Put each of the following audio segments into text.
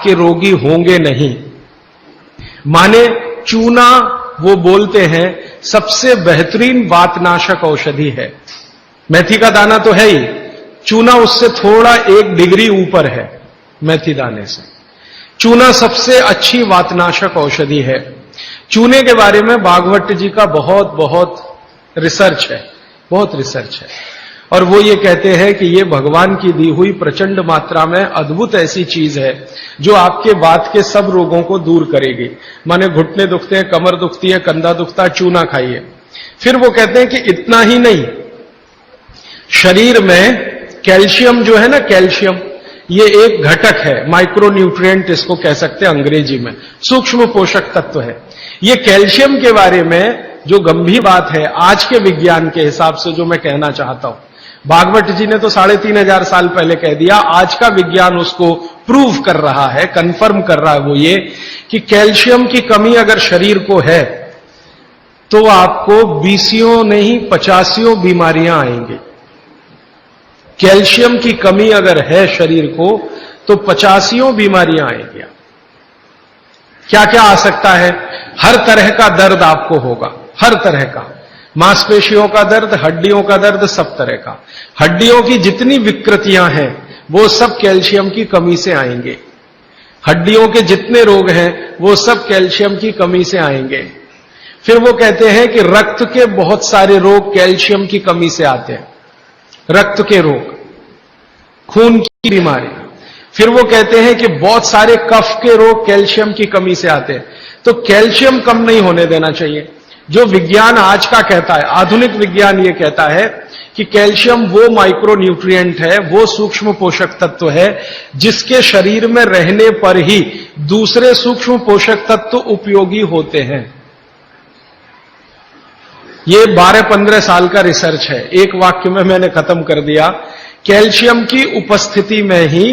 के रोगी होंगे नहीं। माने चूना वो बोलते हैं सबसे बेहतरीन वातनाशक औषधि है। मेथी का दाना तो है ही, चूना उससे थोड़ा 1 डिग्री ऊपर है। मेथी दाने से चूना सबसे अच्छी वातनाशक औषधि है। चूने के बारे में भागवत जी का बहुत रिसर्च है, बहुत रिसर्च है। और वो ये कहते हैं कि ये भगवान की दी हुई प्रचंड मात्रा में अद्भुत ऐसी चीज है जो आपके बात के सब रोगों को दूर करेगी। माने घुटने दुखते हैं, कमर दुखती है, कंधा दुखता है, चूना खाइए। फिर वो कहते हैं कि इतना ही नहीं, शरीर में कैल्शियम जो है ना, कैल्शियम ये एक घटक है, माइक्रो न्यूट्रिएंट इसको कह सकते हैं अंग्रेजी में, सूक्ष्म पोषक तत्व है। ये कैल्शियम के बारे में जो गंभीर बात है आज के विज्ञान के हिसाब से जो मैं कहना चाहता हूं, भागवत जी ने तो 3500 साल पहले कह दिया, आज का विज्ञान उसको प्रूव कर रहा है, कंफर्म कर रहा है। वो ये कि कैल्शियम की कमी अगर शरीर को है तो आपको 20 नहीं 50 बीमारियां आएंगी। कैल्शियम की कमी अगर है शरीर को तो 50 बीमारियां आएंगी। क्या क्या आ सकता है? हर तरह का दर्द आपको होगा, हर तरह का, मांसपेशियों का दर्द, हड्डियों का दर्द, सब तरह का। हड्डियों की जितनी विकृतियां हैं वो सब कैल्शियम की कमी से आएंगे। हड्डियों के जितने रोग हैं वो सब कैल्शियम की कमी से आएंगे। फिर वो कहते हैं कि रक्त के बहुत सारे रोग कैल्शियम की कमी से आते हैं, रक्त के रोग, खून की बीमारी। फिर वो कहते हैं कि बहुत सारे कफ के रोग कैल्शियम की कमी से आते हैं। तो कैल्शियम कम नहीं होने देना चाहिए। जो विज्ञान आज का कहता है, आधुनिक विज्ञान ये कहता है कि कैल्शियम वो माइक्रो न्यूट्रिएंट है, वो सूक्ष्म पोषक तत्व है जिसके शरीर में रहने पर ही दूसरे सूक्ष्म पोषक तत्व उपयोगी होते हैं। ये 12-15 साल का रिसर्च है, एक वाक्य में मैंने खत्म कर दिया। कैल्शियम की उपस्थिति में ही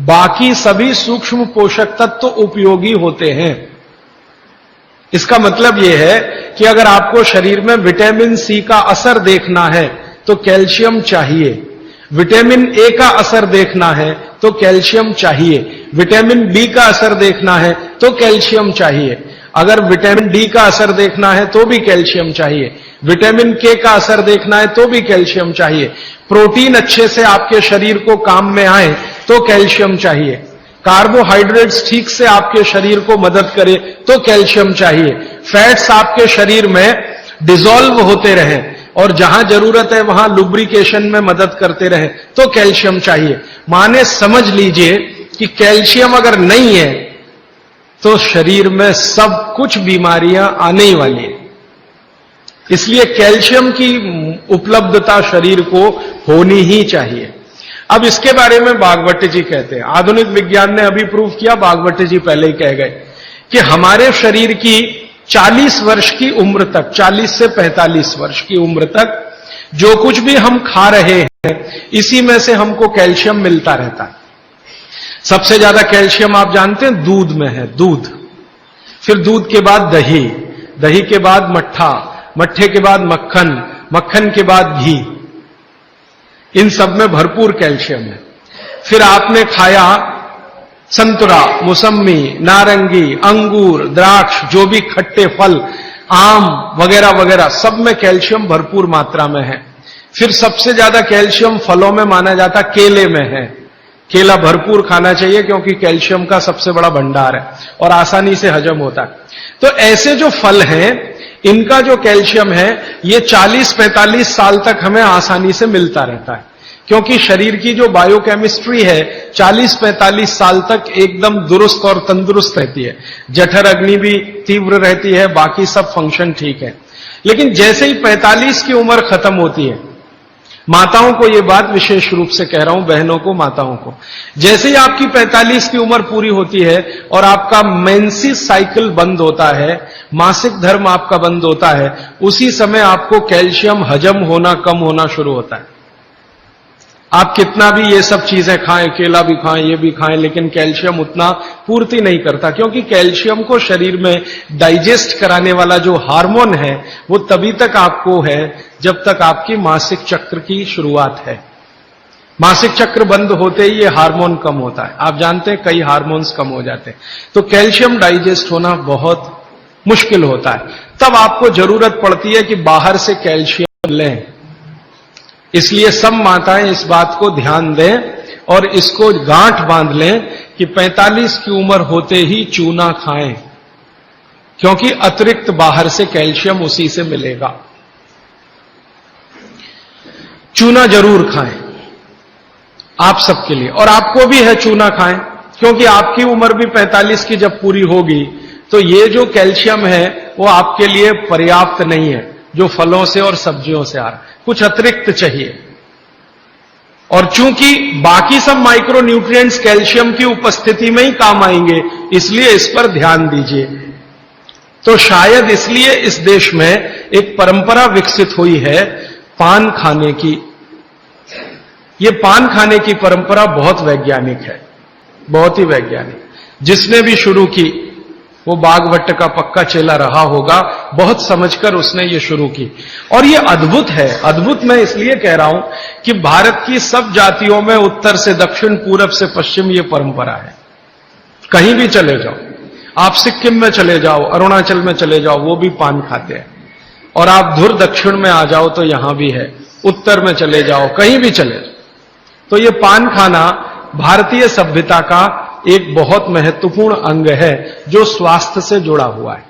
बाकी सभी सूक्ष्म पोषक तत्व उपयोगी होते हैं। इसका मतलब यह है कि अगर आपको शरीर में विटामिन सी का असर देखना है तो कैल्शियम चाहिए, विटामिन ए का असर देखना है तो कैल्शियम चाहिए, विटामिन बी का असर देखना है तो कैल्शियम चाहिए, अगर विटामिन डी का असर देखना है तो भी कैल्शियम चाहिए, विटामिन के का असर देखना है तो भी कैल्शियम चाहिए, प्रोटीन अच्छे से आपके शरीर को काम में आए तो कैल्शियम चाहिए, कार्बोहाइड्रेट्स ठीक से आपके शरीर को मदद करे तो कैल्शियम चाहिए, फैट्स आपके शरीर में डिसॉल्व होते रहें और जहां जरूरत है वहां लुब्रिकेशन में मदद करते रहें तो कैल्शियम चाहिए। माने समझ लीजिए कि कैल्शियम अगर नहीं है तो शरीर में सब कुछ बीमारियां आने ही वाली है। इसलिए कैल्शियम की उपलब्धता शरीर को होनी ही चाहिए। अब इसके बारे में भागवत जी कहते हैं, आधुनिक विज्ञान ने अभी प्रूव किया, भागवत जी पहले ही कह गए कि हमारे शरीर की 40 वर्ष की उम्र तक, 40 से 45 वर्ष की उम्र तक जो कुछ भी हम खा रहे हैं इसी में से हमको कैल्शियम मिलता रहता है। सबसे ज्यादा कैल्शियम आप जानते हैं दूध में है, दूध, फिर दूध के बाद दही, दही के बाद मट्ठा, मट्ठे के बाद मक्खन, मक्खन के बाद घी, इन सब में भरपूर कैल्शियम है। फिर आपने खाया संतरा, मौसम्मी, नारंगी, अंगूर, द्राक्ष, जो भी खट्टे फल, आम वगैरह वगैरह, सब में कैल्शियम भरपूर मात्रा में है। फिर सबसे ज्यादा कैल्शियम फलों में माना जाता केले में है। केला भरपूर खाना चाहिए क्योंकि कैल्शियम का सबसे बड़ा भंडार है और आसानी से हजम होता है। तो ऐसे जो फल हैं इनका जो कैल्शियम है ये 40-45 साल तक हमें आसानी से मिलता रहता है, क्योंकि शरीर की जो बायोकेमिस्ट्री है 40-45 साल तक एकदम दुरुस्त और तंदुरुस्त रहती है। जठर अग्नि भी तीव्र रहती है, बाकी सब फंक्शन ठीक है। लेकिन जैसे ही 45 की उम्र खत्म होती है, माताओं को यह बात विशेष रूप से कह रहा हूं, बहनों को, माताओं को, जैसे ही आपकी 45 की उम्र पूरी होती है और आपका मेंसेस साइकिल बंद होता है, मासिक धर्म आपका बंद होता है, उसी समय आपको कैल्शियम हजम होना कम होना शुरू होता है। आप कितना भी ये सब चीजें खाएं, केला भी खाएं, ये भी खाएं, लेकिन कैल्शियम उतना पूर्ति नहीं करता, क्योंकि कैल्शियम को शरीर में डाइजेस्ट कराने वाला जो हार्मोन है वो तभी तक आपको है जब तक आपकी मासिक चक्र की शुरुआत है। मासिक चक्र बंद होते ही ये हार्मोन कम होता है। आप जानते हैं कई हार्मोन्स कम हो जाते हैं, तो कैल्शियम डाइजेस्ट होना बहुत मुश्किल होता है। तब आपको जरूरत पड़ती है कि बाहर से कैल्शियम लें। इसलिए सब माताएं इस बात को ध्यान दें और इसको गांठ बांध लें कि 45 की उम्र होते ही चूना खाएं, क्योंकि अतिरिक्त बाहर से कैल्शियम उसी से मिलेगा। चूना जरूर खाएं आप सबके लिए, और आपको भी है चूना खाएं, क्योंकि आपकी उम्र भी 45 की जब पूरी होगी तो ये जो कैल्शियम है वो आपके लिए पर्याप्त नहीं है, जो फलों से और सब्जियों से आ रहा है, कुछ अतिरिक्त चाहिए। और चूंकि बाकी सब माइक्रो न्यूट्रिएंट्स कैल्शियम की उपस्थिति में ही काम आएंगे, इसलिए इस पर ध्यान दीजिए। तो शायद इसलिए इस देश में एक परंपरा विकसित हुई है पान खाने की। ये पान खाने की परंपरा बहुत वैज्ञानिक है, बहुत ही वैज्ञानिक। जिसने भी शुरू की वो बागवट का पक्का चेला रहा होगा, बहुत समझकर उसने ये शुरू की। और ये अद्भुत है। अद्भुत मैं इसलिए कह रहा हूं कि भारत की सब जातियों में उत्तर से दक्षिण, पूरब से पश्चिम ये परंपरा है। कहीं भी चले जाओ, आप सिक्किम में चले जाओ, अरुणाचल में चले जाओ, वो भी पान खाते हैं। और आप धुर दक्षिण में आ जाओ तो यहां भी है, उत्तर में चले जाओ, कहीं भी चले जाओ। तो ये पान खाना भारतीय सभ्यता का एक बहुत महत्वपूर्ण अंग है जो स्वास्थ्य से जुड़ा हुआ है।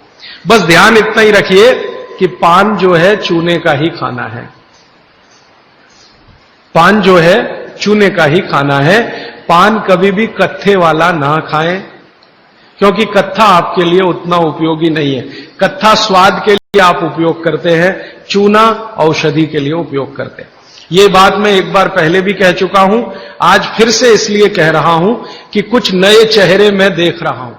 बस ध्यान इतना ही रखिए कि पान जो है चूने का ही खाना है। पान जो है चूने का ही खाना है। पान कभी भी कत्थे वाला ना खाएं, क्योंकि कत्था आपके लिए उतना उपयोगी नहीं है। कत्था स्वाद के लिए आप उपयोग करते हैं, चूना औषधि के लिए उपयोग करते हैं। ये बात मैं एक बार पहले भी कह चुका हूं, आज फिर से इसलिए कह रहा हूं कि कुछ नए चेहरे मैं देख रहा हूं।